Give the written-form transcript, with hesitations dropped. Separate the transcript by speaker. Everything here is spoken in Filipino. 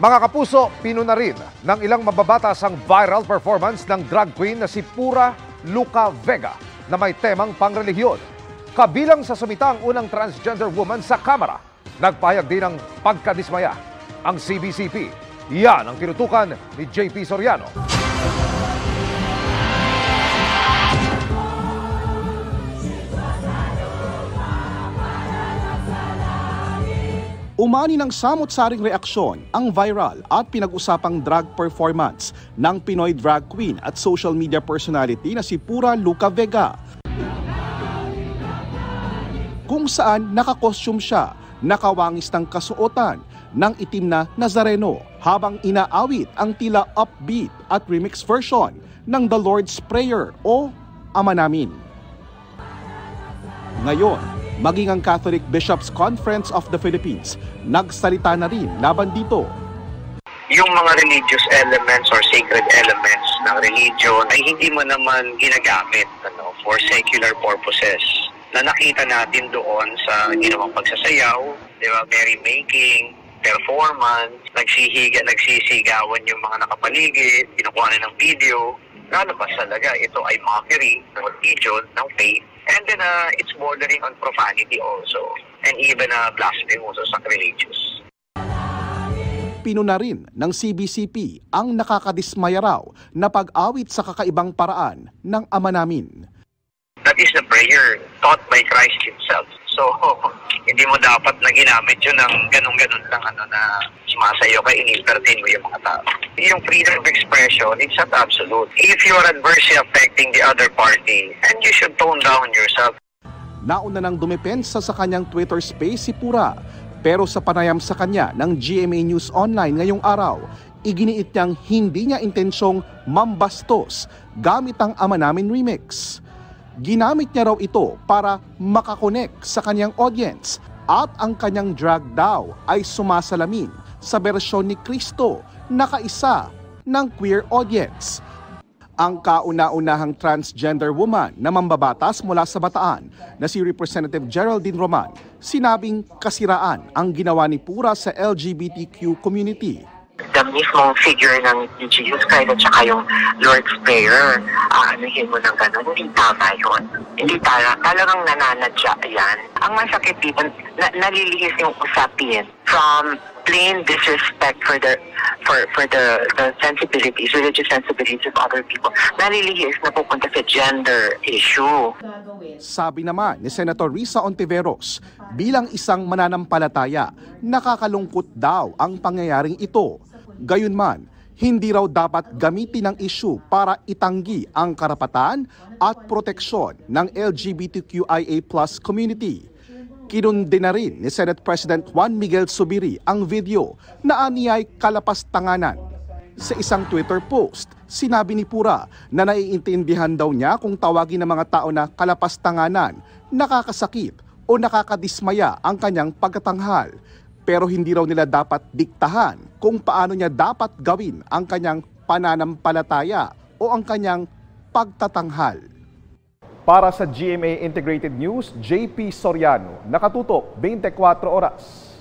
Speaker 1: Mga kapuso, pinuna rin ng ilang mababatas ang viral performance ng drag queen na si Pura Luca Vega na may temang pangrelihiyon. Kabilang sa sumita ang unang transgender woman sa kamera. Nagpahayag din ng pagkadismaya ang CBCP. Yan ang tinutukan ni JP Soriano.
Speaker 2: Umani ng samot-saring reaksyon ang viral at pinag-usapang drag performance ng Pinoy drag queen at social media personality na si Pura Luca Vega. Kung saan nakakostume siya, nakawangis ng kasuotan ng itim na Nazareno habang inaawit ang tila upbeat at remix version ng The Lord's Prayer o Ama Namin. Ngayon, maging ang Catholic Bishops' Conference of the Philippines, nagsalita na rin laban dito.
Speaker 3: Yung mga religious elements or sacred elements ng religion ay hindi mo naman ginagamit for secular purposes. Na nakita natin doon sa ginawang pagsasayaw, di ba, merrymaking, performance, nagsisigawan yung mga nakapaligid, kinukuha na ng video. Lalabas talaga, ito ay mockery ng religion, ng faith. And then it's bordering on profanity also. And even blasphemy also sacrilegious.
Speaker 2: Pinuna rin ng CBCP ang nakakadismaya raw na pag-awit sa kakaibang paraan ng Ama Namin.
Speaker 3: That is the prayer taught by Christ Himself. So, hindi mo dapat na ginamit yun ng ganun-ganun lang na sumasayo ka, in-entertain mo yung mga tao. Yung freedom of expression, it's not absolute. If you are adversely affecting the other party, and you should tone down yourself.
Speaker 2: Nauna nang dumepensa sa kanyang Twitter space si Pura, pero sa panayam sa kanya ng GMA News Online ngayong araw, iginiit niyang hindi niya intensyong mambastos gamit ang Ama Namin remix. Ginamit niya raw ito para makakonek sa kanyang audience at ang kanyang drag daw ay sumasalamin sa bersyon ni Kristo na kaisa ng queer audience. Ang kauna-unahang transgender woman na mambabatas mula sa Bataan na si Representative Geraldine Roman, sinabing kasiraan ang ginawa ni Pura sa LGBTQ community.
Speaker 3: The mismong figure ng Jesus Christ at saka yung Lord's Prayer, aanuhin mo ng gano'n, hindi tama yun. Hindi tama, talagang nananadya yan. Ang masakit dito, nalilihis yung usapin from plain disrespect for the sensibilities, religious sensibilities of other people. Nalilihis na pupunta sa gender issue.
Speaker 2: Sabi naman ni Senator Risa Ontiveros, bilang isang mananampalataya, nakakalungkot daw ang pangyayaring ito. Gayunman, hindi raw dapat gamitin ang issue para itanggi ang karapatan at proteksyon ng LGBTQIA+ community. Kinundi na rin ni Senate President Juan Miguel Zubiri ang video na aniyay kalapastanganan. Sa isang Twitter post, sinabi ni Pura na naiintindihan daw niya kung tawagin ng mga tao na kalapastanganan, nakakasakit o nakakadismaya ang kanyang pagkatanghal. Pero hindi raw nila dapat diktahan kung paano niya dapat gawin ang kanyang pananampalataya o ang kanyang pagtatanghal.
Speaker 1: Para sa GMA Integrated News, JP Soriano, nakatutok 24 oras.